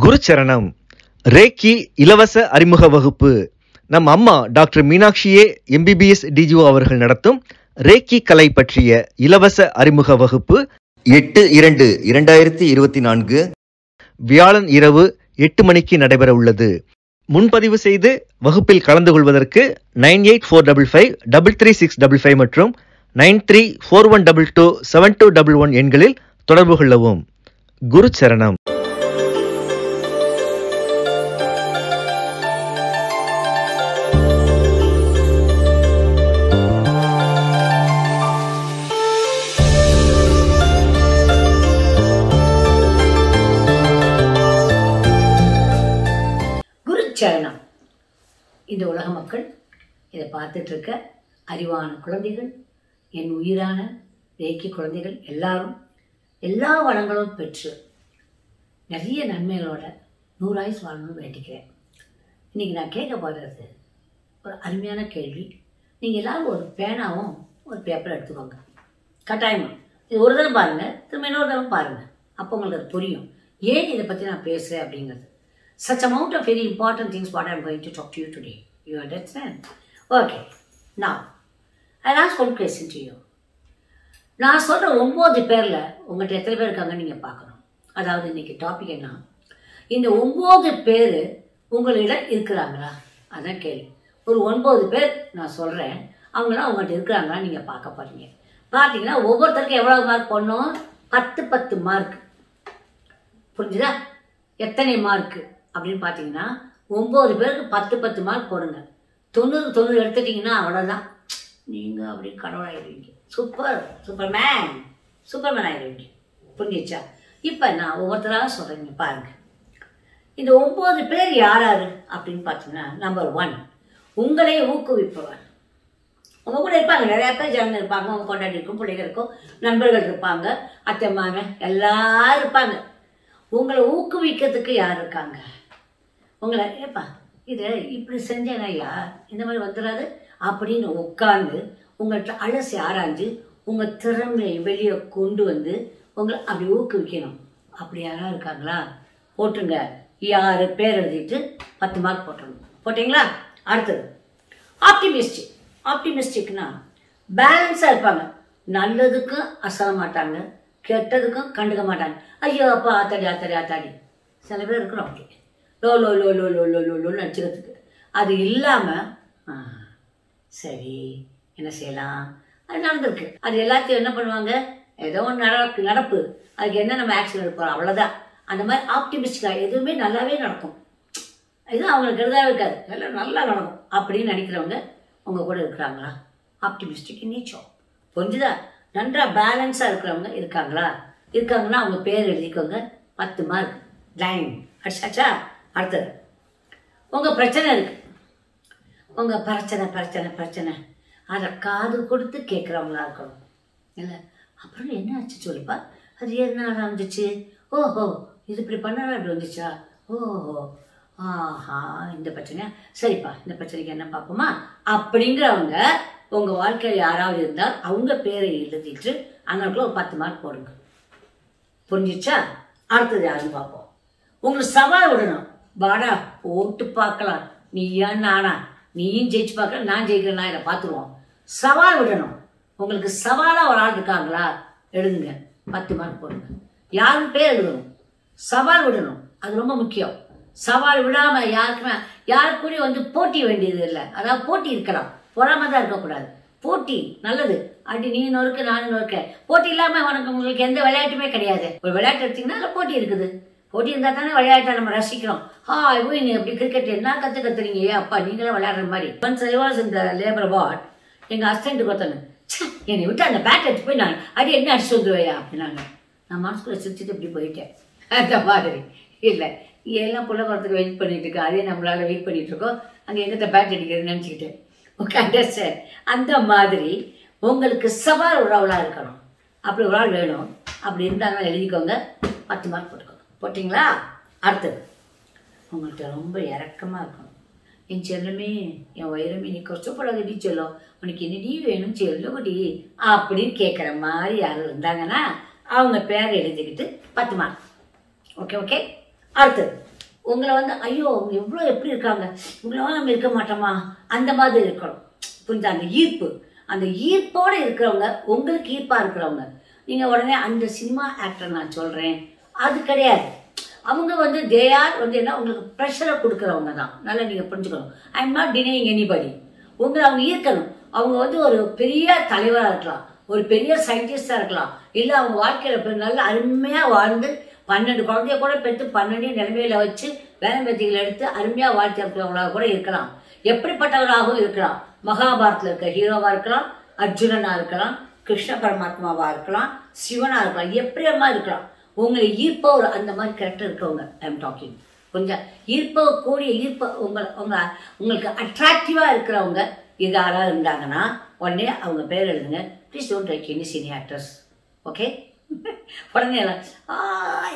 குருச்சரணம். ரேக்கி இலவச அறிமுக வகுப்பு. நம் அம்மா டாக்டர் மீனாட்சியே எம்பிபிஎஸ் டிஜிஓ அவர்கள் நடத்தும் ரேக்கி கலை பற்றிய இலவச அறிமுக வகுப்பு 8/2/2024 வியாழன் இரவு 8 மணிக்கு நடைபெற உள்ளது. முன்பதிவு செய்து வகுப்பில் கலந்து கொள்வதற்கு 9845533655 மற்றும் 9341227211 எண்களில் தொடர்பு கொள்ளவும். குருச்சரணம். சரணம். இந்த உலக மக்கள் இதை பார்த்துட்டு இருக்க அறிவான குழந்தைகள், என் உயிரான ரேக்கி குழந்தைகள் எல்லாரும் எல்லா வளங்களும் பெற்று நிறைய நன்மைகளோட 100 ஆயுசு வாழணும்னு வேண்டிக்கிறேன். இன்னைக்கு நான் கேட்க போகிறது ஒரு அருமையான கேள்வி. நீங்கள் எல்லாரும் ஒரு பேனாவும் ஒரு பேப்பரை எடுத்துக்கோங்க. கட்டாயமா இது ஒரு தரம் பாருங்க, திரும்ப இன்னொரு தரம் பாருங்க. அப்போ உங்களுக்கு அது புரியும் ஏன் இதை பற்றி நான் பேசுகிறேன் அப்படிங்கிறது. Such amount of very important things what I am going to talk to you today. You understand? Okay. Now, I'll ask one question to you. நான் சொல்கிற 9 பேரில் உங்கள்கிட்ட எத்தனை பேர் இருக்காங்கன்னு நீங்கள் பார்க்கணும். அதாவது இன்னைக்கு டாபிக் என்ன, இந்த 9 பேர் உங்களிடம் இருக்கிறாங்களா? அதான் கேள்வி. ஒரு 9 பேர் நான் சொல்கிறேன், அவங்களாம் உங்கள்கிட்ட இருக்கிறாங்களா நீங்கள் பார்க்க போகிறீங்க. பார்த்தீங்கன்னா ஒவ்வொருத்தருக்கும் எவ்வளோ மார்க் போடணும்? 10 மார்க். புரிஞ்சுதா? எத்தனை மார்க்கு அப்படின்னு பார்த்தீங்கன்னா 9 பேருக்கு 10 மார்க் போடுங்க. 90 எடுத்துட்டீங்கன்னா அவ்வளோதான், நீங்கள் அப்படி கடவுளாகிடுவீங்க. சூப்பர்மேன் ஆகிடுவீங்க. புரிஞ்சிச்சா? இப்போ நான் ஒவ்வொருத்தராக சொல்கிறேங்க பாருங்க. இந்த 9 பேர் யார் அப்படின்னு பார்த்தீங்கன்னா, நம்பர் 1 உங்களை ஊக்குவிப்பவர். உங்க கூட இருப்பாங்க, நிறைய பேர் ஜனங்க இருப்பாங்க, உங்க கொண்டாடி இருக்கும், பிள்ளைகள் இருக்கும், நண்பர்கள் இருப்பாங்க, அத்தை மாமன் எல்லாரும் இருப்பாங்க. உங்களை ஊக்குவிக்கிறதுக்கு யார் இருக்காங்க? உங்களை ஏப்பா இதை இப்படி செஞ்சேன் ஐயா, இந்த மாதிரி வந்துடாது அப்படின்னு உட்காந்து உங்கள்கிட்ட அலசி ஆராய்ஞ்சு உங்கள் திறமையை வெளியே கொண்டு வந்து உங்களை அப்படி ஊக்குவிக்கணும். அப்படி யாராவது இருக்காங்களா? போட்டுங்க. 6 பேர் எழுதிட்டு 10 மார்க் போட்டணும். போட்டிங்களா? அடுத்தது ஆப்டிமிஸ்டிக்னா பேலன்ஸாக இருப்பாங்க. நல்லதுக்கும் அசல மாட்டாங்க, கெட்டதுக்கும் கண்டுக்க மாட்டாங்க. ஐயோ அப்பா ஆத்தாடி சில பேர் இருக்கிறோம் அப்படி லோன்னு அடிச்சுக்கிறதுக்கு. அது இல்லாமல் சரி என்ன செய்யலாம், அது நடந்திருக்கு, அது எல்லாத்தையும் என்ன பண்ணுவாங்க, ஏதோ ஒன்று நடப்பு, அதுக்கு என்ன நம்ம ஆக்ஷன் எடுப்போம், அவ்வளோதான். அந்த மாதிரி ஆப்டிமிஸ்டிக்காக எதுவுமே நல்லாவே நடக்கும், எதுவும் அவங்களுக்கு கெடுதாவே இருக்காது, எல்லாம் நல்லா நடக்கும் அப்படின்னு நினைக்கிறவங்க உங்கள் கூட இருக்கிறாங்களா? ஆப்டிமிஸ்டிக் நீச்சம். புரிஞ்சுதா? நன்றாக பேலன்ஸாக இருக்கிறவங்க இருக்காங்கன்னா அவங்க பேர் எழுதிக்கோங்க. 10 மார்க் லைன் அடிச்சாச்சா? அடுத்தது உங்கள் பிரச்சனை இருக்கு, உங்கள் பிரச்சனை அதை காது கொடுத்து கேட்குறவங்களா இருக்கணும். இல்லை அப்புறம் என்ன ஆச்சு சொல்லுப்பா, அது என்ன ஆரம்பிச்சிச்சு, ஓஹோ இது இப்படி பண்ணலாம் அப்படி வந்துச்சா, ஓஹோ ஆஹா இந்த பிரச்சனையா, சரிப்பா இந்த பிரச்சனைக்கு என்ன பார்ப்போமா அப்படிங்கிறவங்க உங்கள் வாழ்க்கையில் யாராவது இருந்தால் அவங்க பேரை எழுதிட்டு அங்களுக்குள்ள ஒரு 10 மார்க் போடுங்க. புரிஞ்சிச்சா? அடுத்தது யாருன்னு பார்ப்போம். உங்களுக்கு சவால் விடணும். வாடா போட்டு பார்க்கலாம், நீயா நானா, நீயும் ஜெயிச்சு பார்க்கலாம், நான் ஜெயிக்கிறேன்னா இதை பார்த்துருவோம். சவால் விடணும். உங்களுக்கு சவாலாக ஒரு ஆள் இருக்காங்களா? எழுதுங்க, 10 மார்க் போடுங்க. யாரும் பேர் எழுதணும், சவால் விடணும், அது ரொம்ப முக்கியம். சவால் விடாமல் யாருக்குமே வந்து போட்டி வேண்டியது இல்லை. அதாவது போட்டி இருக்கலாம், பொறாம தான் இருக்கக்கூடாது. போட்டி நல்லது. அப்படி நீ நொறுக்க நானும் நொறுக்க, போட்டி இல்லாமல் உங்களுக்கு எந்த விளையாட்டுமே கிடையாது. ஒரு விளையாட்டு எடுத்தீங்கன்னா அதில் போட்டி இருக்குது. போட்டி இருந்தால் தானே விளையாட்டை நம்ம ரசிக்கிறோம். நீ அப்படி கிரிக்கெட் என்ன கற்றுறீங்க, அப்பா நீங்களும் விளையாடுற மாதிரி. இந்த லேபர் அவார்ட் எங்கள் அசிஸ்டண்ட்டுக்கு ஒருத்தங்க, என்னை விட்டு அந்த பேட் எடுத்து போய் நான் என்ன அடிச்சு வந்துடுவையா அப்படின்னாங்க. நான் மனசுக்குள்ள சிரிச்சுட்டு இப்படி போயிட்டேன். அந்த மாதிரி இல்லை, எல்லாம் புள்ள வரத்துக்கு வெயிட் பண்ணிட்டு இருக்கோம், அதே நம்மளால வெயிட் பண்ணிட்டு இருக்கோம், அங்கே எங்கிட்ட பேட் அடிக்கிறதுன்னு நினச்சிக்கிட்டேன். Okay understand? அந்த மாதிரி உங்களுக்கு சவால் உறவுளாக இருக்கணும். அப்படி ஒரு ஆள் வேணும். அப்படி இருந்தாங்கன்னா எழுதிக்கோங்க, 10 மார்க் போட்டுக்கோங்க. போட்டிங்களா? அடுத்தது உங்கள்கிட்ட ரொம்ப இறக்கமாக இருக்கணும். என் செல்லமே, என் வயிறமே, நீ கஷ்டப்படாதடி செல்லும், உனக்கு என்னடி வேணும் செல்லுடி அப்படின்னு கேட்குற மாதிரி யாரும் இருந்தாங்கன்னா அவங்க பேரை எழுதிக்கிட்டு 10 மார்க். ஓகே அடுத்தது உங்களை வந்து ஐயோ அவங்க எவ்வளோ எப்படி இருக்காங்க, இவ்வளோ நம்ம இருக்க மாட்டோமா, அந்த மாதிரி இருக்கணும். புரிஞ்சா? அந்த ஈர்ப்போடு இருக்கிறவங்க, உங்களுக்கு ஈர்ப்பாக இருக்கிறவங்க, நீங்கள் உடனே அந்த சினிமா ஆக்டர் நான் சொல்கிறேன் அது கிடையாது. அவங்க வந்து தேயார் வந்து என்ன உங்களுக்கு ப்ரெஷரை கொடுக்குறவங்க தான். நல்லா நீங்கள் புரிஞ்சுக்கணும். I am not denying anybody. உங்களை அவங்க ஈர்க்கணும். அவங்க வந்து ஒரு பெரிய தலைவராக இருக்கலாம், ஒரு பெரிய சயின்டிஸ்டாக இருக்கலாம், இல்லை அவங்க வாழ்க்கையில் நல்ல அருமையாக வாழ்ந்து 12 குழந்தைய கூட பெற்று 12 நிலைமையில வச்சு வேலை மெத்திகளை எடுத்து அருமையாக வாழ்க்கை இருக்கிறவங்களாக கூட இருக்கலாம். எப்படிப்பட்டவர்களாகவும் இருக்கலாம். மகாபாரத்தில் இருக்க ஹீரோவாக இருக்கலாம், அர்ஜுனனாக இருக்கலாம், கிருஷ்ண பரமாத்மாவாக இருக்கலாம், சிவனாக இருக்கலாம், எப்படியம்மா இருக்கலாம். உங்களை ஈர்ப்ப அந்த மாதிரி கேரக்டர் இருக்கவங்க ஐ எம் டாக்கிங். கொஞ்சம் உங்களுக்கு அட்ராக்டிவாக இருக்கிறவங்க இது யாராவது இருந்தாங்கன்னா உடனே அவங்க பேர் எழுதுங்க. Please don't like any senior actors. Okay? உடனே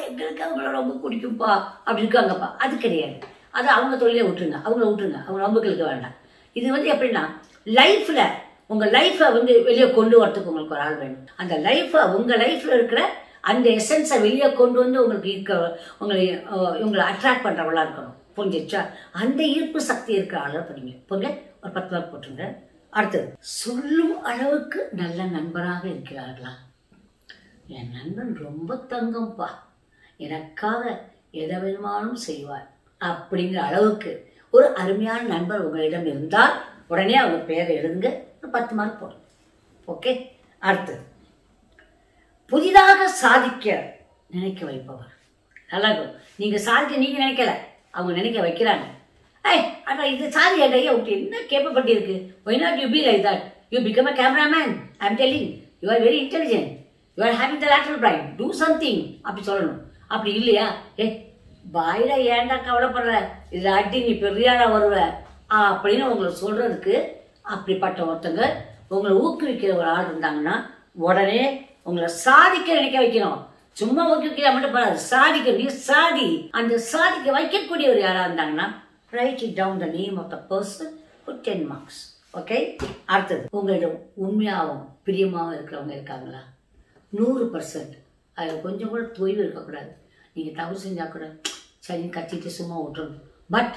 எங்களுக்கு அவங்கள ரொம்ப பிடிக்கும்ப்பா அப்படி இருக்காங்கப்பா. அது கிடையாது. அது அவங்க தொழிலே விட்டுருங்க. அவங்க ரொம்பக்களுக்கு வேண்டாம். இது வந்து எப்படின்னா லைஃப்பில் உங்கள் லைஃப்பை வந்து வெளியே கொண்டு வரத்துக்கு உங்களுக்கு ஒரு ஆள் வேணும். அந்த லைஃப்பை உங்கள் லைஃப்பில் இருக்கிற அந்த எசன்ஸை வெளியே கொண்டு வந்து உங்களுக்கு உங்களை அட்ராக்ட் பண்ணுறவங்களா இருக்கணும். புரிஞ்சிச்சா? அந்த ஈர்ப்பு சக்தி இருக்கிற ஆளை படிங்க. புரிஞ்ச? ஒரு 10 மார்க் போட்டுருங்க. அடுத்தது, சொல்லும் அளவுக்கு நல்ல நண்பராக இருக்கிறார்களா? என் நண்பன் ரொம்ப தங்கம்பா, எனக்காக எதை வேணுமானும் செய்வார் அப்படிங்கிற அளவுக்கு ஒரு அருமையான நண்பர் உங்களிடம் இருந்தால் உடனே அவங்க பேரை எழுதுங்க. ஒரு 10 மார்க் போடுங்க. ஓகே? அடுத்தது, புதிதாக சாதிக்க நினைக்க வைப்பவர். நல்லா இருக்கும். நீங்கள் சாதிக்க நீங்கள் நினைக்கல, அவங்க நினைக்க வைக்கிறாங்க. ஆனால் இது சாதி ஐயா விட்டு என்ன கேப்பப்பட்டு இருக்கு. Why not you be like that? You become a cameraman. I am telling you are very intelligent. You are having the lateral brain. Do something அப்படி சொல்லணும். அப்படி இல்லையா? பாயில ஏன்டா கவலைப்படுற, இதில் அடி நீ பெரியாரா வருவ அப்படின்னு உங்களை சொல்றதுக்கு அப்படிப்பட்ட ஒருத்தங்க உங்களை ஊக்குவிக்கிற ஒரு ஆள் இருந்தாங்கன்னா உடனே உங்களை சாதிக்க நினைக்க வைக்கணும். சும்மா ஊக்குவிக்க மட்டும் போறாது, சாதிக்க. நீ சாதி. அந்த சாதிக்க வைக்கக்கூடிய ஒரு யாரா இருந்தாங்கன்னா write it down the name of the person for 10 marks. Okay? அடுத்தது, உங்களிடம் உண்மையாகவும் பிரியமாகவும் இருக்கிறவங்க இருக்காங்களா? 100%. அதில் கொஞ்சம் கூட தொய்வு இருக்கக்கூடாது. நீங்கள் தவறு செஞ்சால் கூட சரின்னு கத்திட்டு சும்மா விட்டுறணும். But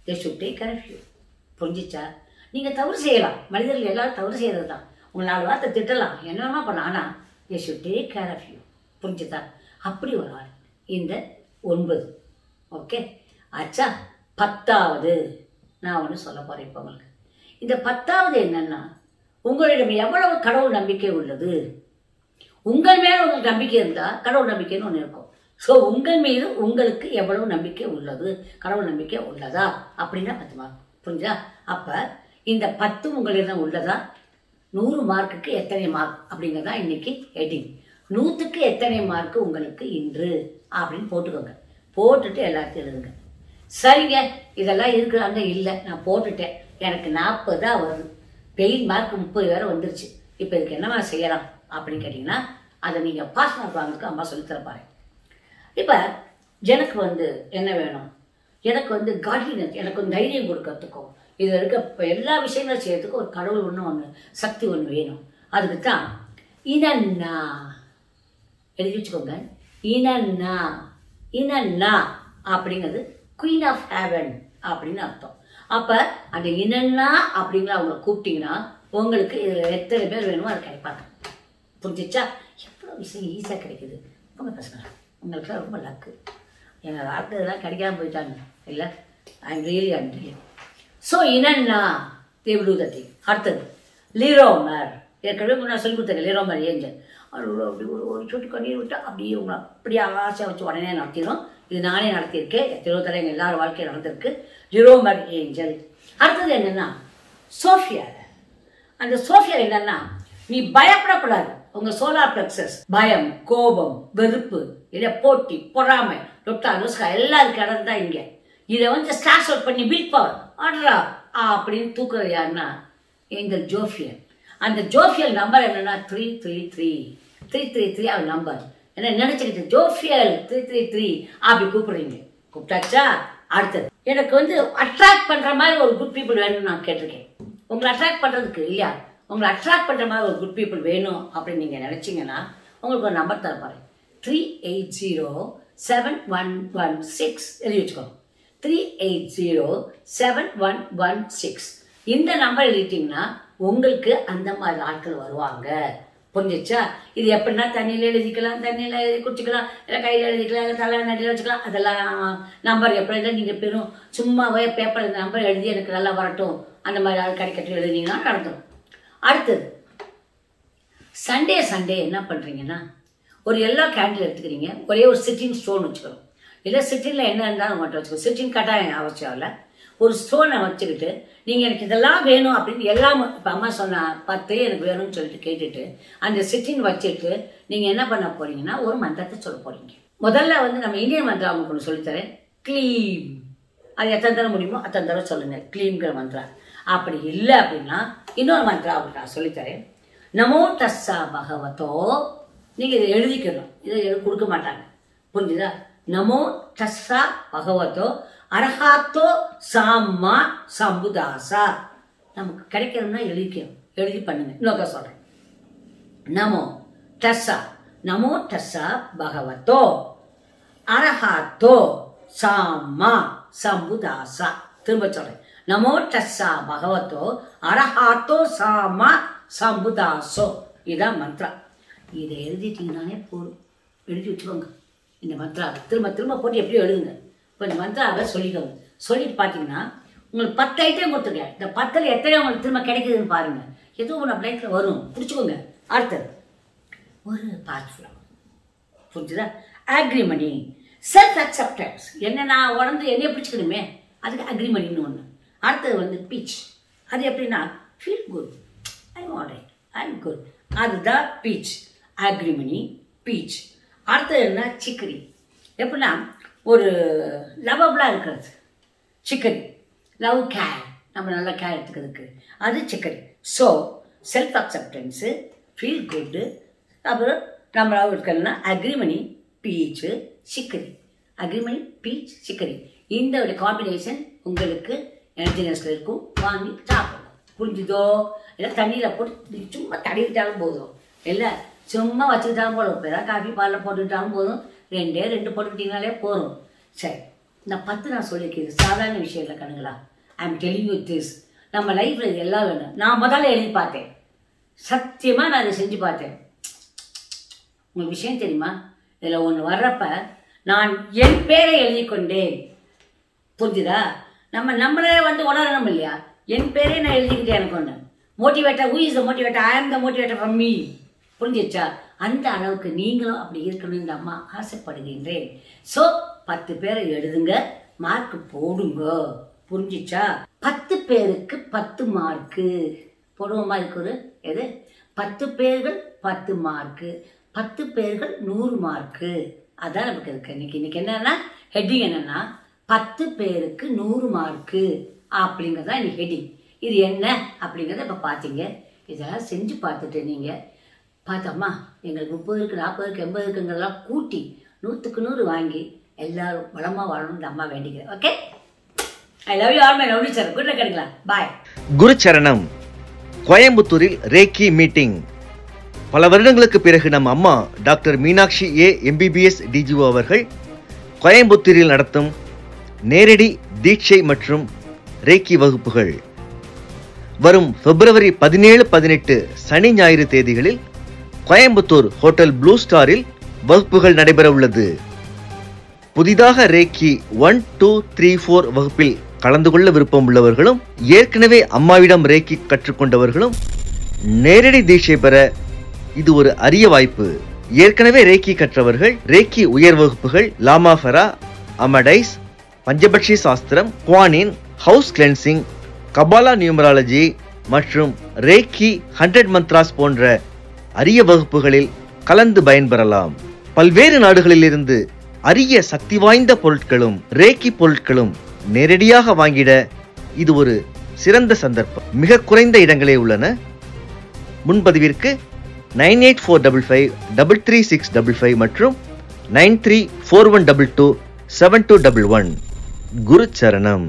they should take care of you. புரிஞ்சிச்சா? நீங்கள் தவறு செய்யலாம். மனிதர்கள் எல்லாரும் தவறு செய்கிறது தான். உங்களை 4 வார்த்தை திட்டலாம், என்னென்னமா பண்ணலாம். ஆனால் they should take care of you. புரிஞ்சுதா? அப்படி ஒரு ஆள் இந்த 9. ஓகே? ஆச்சா? 10வது நான் ஒன்று சொல்ல போகிறேன் இப்போ உங்களுக்கு. இந்த 10வது என்னன்னா, உங்களிடம் எவ்வளவு கடவுள் நம்பிக்கை உள்ளது. உங்கள் மேலே உங்களுக்கு நம்பிக்கை இருந்தால் கடவுள் நம்பிக்கைன்னு ஒன்று இருக்கும். ஸோ உங்கள் மீது உங்களுக்கு எவ்வளவு நம்பிக்கை உள்ளது, கடவுள் நம்பிக்கை உள்ளதா அப்படின்னா 10 மார்க். புரிஞ்சா? அப்போ இந்த 10 உங்களிடம் உள்ளதா? 100 மார்க்குக்கு எத்தனை மார்க் அப்படிங்கிறதா இன்னைக்கு ஹெட்டிங். 100க்கு எத்தனை மார்க்கு உங்களுக்கு இன்று அப்படின்னு போட்டுக்கோங்க. போட்டுட்டு எல்லாத்தையும் எழுதுங்க. சரிங்க, இதெல்லாம் இருக்கிறாங்க. இல்லை, நான் போட்டுட்டேன், எனக்கு 40 தான் வருது, பெயின் மார்க் 30 வேற வந்துருச்சு, இப்போ இதுக்கு என்னவா செய்யலாம் அப்படின்னு கேட்டிங்கன்னா அதை நீங்கள் பாஸ் மார்க் வாங்குறதுக்கு அம்மா சொல்லித்தரப்பாரு. இப்போ எனக்கு வந்து என்ன வேணும்? எனக்கு வந்து காட்லினஸ், எனக்கு வந்து தைரியம் கொடுக்கறதுக்கும் இதில் இருக்க எல்லா விஷயங்களும் செய்யறதுக்கும் ஒரு கடவுள் ஒன்று சக்தி ஒன்று வேணும். அதுக்கு தான் இனன்னா எழுதி வச்சுக்கோங்க. இனன்னா அப்படிங்கிறது குயின் ஆஃப் ஹேவன் அப்படின்னு அர்த்தம். அப்போ அந்த இனன்னா அப்படிங்கிற அவங்க கூப்பிட்டீங்கன்னா உங்களுக்கு இதில் எத்தனை பேர் வேணுமோ அதை கிடைப்பாங்க. புரிஞ்சிச்சா? எவ்வளோ விஷயம் ஈஸியாக கிடைக்குது. உங்கள் பசங்க உங்களுக்கு ரொம்ப லக்கு. எங்கள் வாழ்க்கை இதெல்லாம் கிடைக்காம போயிட்டாங்க. இல்லை, ஐ எம் ரியலி. ஸோ இனன்னா they will do the thing. அடுத்தது லிரோமர். ஏற்கனவே நான் சொல்லி கொடுத்தேன் லிரோமர் ஏஞ்சல். அப்படி ஒரு சொட்டு கண்ணீர் விட்டால் அப்படியே உங்களை அப்படியே ஆசையாக வச்சு உடனே நடத்திடும். இது நானே நடத்தியிருக்கேன். எத்தனையோ தடவை எங்கள் எல்லாரும் வாழ்க்கையில் நடந்திருக்கு. லிரோமர் ஏஞ்சல். அடுத்தது என்னென்னா சோஃபியா. அந்த சோஃபியா என்னன்னா, நீ பயப்படக்கூடாது. உங்கள் சோலார் பிளக்ஸஸ் பயம், கோபம், வெறுப்பு, இல்லை போட்டி, பொறாமை, லொட்டா லுஸ்கா எல்லாம் இருக்க இடம் தான் இங்கே. இதை வந்து ஸ்டார்ட் அவுட் பண்ணி பில் பவர் ஆடுறா அப்படின்னு தூக்குறது யாருன்னா எங்கள் ஜோஃபியல். அந்த ஜோஃபியல் நம்பர் என்னன்னா 333 அவர் நம்பர். என்ன நினைச்சுக்கிட்டு ஜோஃபியல் 333 அப்படி கூப்பிடுறீங்க. கூப்பிட்டாச்சா? அடுத்தது, எனக்கு வந்து அட்ராக்ட் பண்ற மாதிரி ஒரு குட் பீப்புள் வேணும்னு நான் கேட்டிருக்கேன். உங்களை அட்ராக்ட் பண்றதுக்கு இல்லையா, உங்களை அட்ராக்ட் பண்ற மாதிரி ஒரு குட் பீப்புள் வேணும் அப்படின்னு நீங்க நினைச்சீங்கன்னா உங்களுக்கு ஒரு நம்பர் தரப்பாரு. 380 7116 எழுதி வச்சுக்கோங்க. 3807116 இந்த நம்பர் எழுதிட்டீங்கன்னா உங்களுக்கு அந்த மாதிரி ஆட்கள் வருவாங்க. புரிஞ்சிச்சா? இது எப்படின்னா தண்ணியில் எழுதிக்கலாம், தண்ணியில் எழுதி குடிச்சிக்கலாம், இல்லை கையில் எழுதிக்கலாம், இல்லை தலை நடியில் வச்சுக்கலாம். அதெல்லாம் நம்பர் எப்படி நீங்கள் பெரும் சும்மாவே பேப்பர் இந்த நம்பர் எழுதி எனக்கு நல்லா வரட்டும் அந்த மாதிரி ஆள் கிடைக்கட்டும் எழுதிங்கன்னா நடந்துடும். அடுத்தது சண்டே என்ன பண்ணுறீங்கன்னா ஒரு எல்லோ கேண்டில் எடுத்துக்கிறீங்க, ஒரே ஒரு சிட்டின் ஸ்டோன் வச்சுக்கணும். இல்லை சிட்டினில் என்ன இருந்தாலும் மட்டும் வச்சுக்கணும். சிட்டின் கட்டாயம் அவசியம் இல்லை. ஒரு ஸ்டோனை வச்சுக்கிட்டு நீங்கள் எனக்கு இதெல்லாம் வேணும் அப்படின்னு எல்லாம் இப்போ அம்மா சொன்ன 10 எனக்கு வேணும்னு சொல்லிட்டு கேட்டுட்டு அந்த சிட்டின் வச்சுட்டு நீங்கள் என்ன பண்ண போறீங்கன்னா ஒரு மந்திரத்தை சொல்ல போறீங்க. முதல்ல நம்ம இந்தியன் மந்திரம் அவங்களுக்கு ஒன்று சொல்லித்தரேன். க்ளீம். அது எத்தனை தடவை முடியுமோ அத்தனை தடவை சொல்லுங்க. க்ளீம்ங்கிற மந்திரம். அப்படி இல்லை அப்படின்னா இன்னொரு மந்திரம் அவங்களுக்கு நான் சொல்லித்தரேன். நமோ தஸ்ஸா பகவதோ. நீங்கள் இதை எழுதிக்கணும். இதை கொடுக்க மாட்டாங்க. புரிஞ்சுதா? நமோ தஸ்ஸா பகவதோ அரஹாத்தோ சாம்மா சம்புதாசா. நமக்கு கிடைக்கணும்னா எழுதிக்கணும். எழுதி பண்ணுங்க. இன்னொருக்கா சொல்றேன். நமோ தஸ்ஸா பகவதோ அரஹாத்தோ சாம்மா சம்புதாசா. திரும்ப சொல்றேன். நமோ தஸ்ஸா பகவதோ அரஹாத்தோ சாம்மா சம்புதாசோ. இதான் மந்திரம். இதை எழுதிட்டீங்கன்னாலே போதும். எழுதி வச்சுக்கோங்க இந்த மந்திரம். திரும்ப போட்டு எப்படியும் எழுதுங்க. கொஞ்சம் மந்திராவை சொல்லிக்கோங்க. சொல்லிட்டு பார்த்தீங்கன்னா உங்களுக்கு 10 ஐட்டம் கொடுத்துருக்கேன். இந்த 10ல் எத்தனை உங்களுக்கு திரும்ப கிடைக்குதுன்னு பாருங்க. ஏதோ ஒன்று லைஃப்பில் வரும். பிடிச்சிக்கோங்க. அடுத்தது ஒரு பாத்ஃபுல்லாக. புரிஞ்சுதா? அக்ரிமணி, செல்ஃப் அக்செப்டன்ஸ். என்ன நான் உடம்பு என்னைய பிடிச்சிக்கணுமே, அதுக்கு அக்ரிமணின்னு ஒன்று. அடுத்தது பீச். அது எப்படின்னா feel good, I'm alright, I'm good. அதுதான் பீச். அக்ரிமணி, பீச். அடுத்தது என்ன? சிக்கரி. எப்படின்னா ஒரு லவபிளாக இருக்கிறது சிக்கரி. லவ் கேர், நம்ம நல்லா கேர் எடுத்துக்கிறதுக்கு அது chicory. So self acceptance, feel good, அப்புறம் நம்ம லவ் இருக்கிறதுனா agrimony, beech, chicory. Agrimony, beech, chicory. இந்த ஒரு காம்பினேஷன் உங்களுக்கு எனர்ஜினஸில் இருக்கும். வாங்கி சாப்பிடணும். புரிஞ்சுதோ? இல்லை தண்ணியில் போட்டு சும்மா தடவிட்டாலும் போதும். இல்லை சும்மா வச்சுக்கிட்டாலும் போதும். இப்போ ஏதாவது காஃபி பாலில் போட்டுக்கிட்டாலும் போதும். 2 போட்டுக்கிட்டீங்கனாலே போதும். சரி, இந்த 10 நான் சொல்லியிருக்கேன். சாதாரண விஷயம் இல்லை கணுங்களா. I am telling you this. நம்ம லைஃப்பில் இது எல்லாம் வேணும். நான் முதல்ல எழுதி பார்த்தேன். சத்தியமாக நான் அதை செஞ்சு பார்த்தேன். உங்களுக்கு விஷயம் தெரியுமா? இதில் ஒன்று வர்றப்ப நான் என் பேரை எழுதி கொண்டேன். புரிஞ்சுதா? நம்மளே உணரணும் இல்லையா? என் பேரே நான் எழுதிக்கிட்டேன். எனக்கு ஒன்று motivator. Who is the motivator? I am the motivator from me. புரிஞ்சிச்சா? அந்த அளவுக்கு நீங்களும் அப்படி இருக்கணும்னு அம்மா ஆசைப்படுகின்றேன். ஸோ 10 பேரை எழுதுங்க, மார்க் போடுங்க. புரிஞ்சிச்சா? 10 பேருக்கு 10 மார்க்கு போடுவோமா? இதுக்கு ஒரு எது? 10 பேர்கள் 10 மார்க்கு, 10 பேர்கள் 100 மார்க்கு. அதான் நமக்கு இருக்கு. இன்னைக்கு என்னன்னா ஹெட்டிங் என்னன்னா 10 பேருக்கு 100 மார்க்கு அப்படிங்கிறதா இன்னைக்கு ஹெட்டிங். இது என்ன அப்படிங்கிறத இப்போ பார்த்தீங்க. இதெல்லாம் செஞ்சு பார்த்துட்டு நீங்கள் பார்த்தம்மா எங்களுக்கு 30 40 80 கூட்டி 100க்கு 100 வாங்கி எல்லாரும் வளமாக வாழணும்னு அம்மா வேண்டிக்கிறேன். Okay, I love you all my lovely sir. Good night கிடைக்கலாம். பாய். குருச்சரணம். கோயம்புத்தூரில் ரேக்கி மீட்டிங். பல வருடங்களுக்கு பிறகு நம் அம்மா டாக்டர் மீனாட்சி MBBS DGO அவர்கள் கோயம்புத்தூரில் நடத்தும் நேரடி தீட்சை மற்றும் ரேக்கி வகுப்புகள் வரும் பிப்ரவரி 17, 18 சனி ஞாயிறு தேதிகளில் கோயம்புத்தூர் ஹோட்டல் ப்ளூ ஸ்டாரில் வகுப்புகள் நடைபெற உள்ளது. புதிதாக ரேக்கி 1, 2, 3, 4 வகுப்பில் கலந்து கொள்ள விருப்பம் உள்ளவர்களும் ஏற்கனவே அம்மாவிடம் ரேக்கி கற்றுக்கொண்டவர்களும் நேரடி தீட்சை பெற இது ஒரு அரிய வாய்ப்பு. ஏற்கனவே ரேக்கி கற்றவர்கள் ரேக்கி உயர் வகுப்புகள் லாமாஃபெரா, அமடைஸ், பஞ்சபட்சி சாஸ்திரம், குவானின், ஹவுஸ் கிளென்சிங், கபாலா நியூமராலஜி மற்றும் ரேக்கி 100 மந்த்ராஸ் போன்ற அரிய வகுப்புகளில் கலந்து பயன்பெறலாம். பல்வேறு நாடுகளிலிருந்து அரிய சக்தி வாய்ந்த பொருட்களும் ரேக்கி பொருட்களும் நேரடியாக வாங்கிட இது ஒரு சிறந்த சந்தர்ப்பம். மிக குறைந்த இடங்களே உள்ளன. முன்பதிவிற்கு 9845533655 மற்றும் 9341227211. குருச்சரணம்.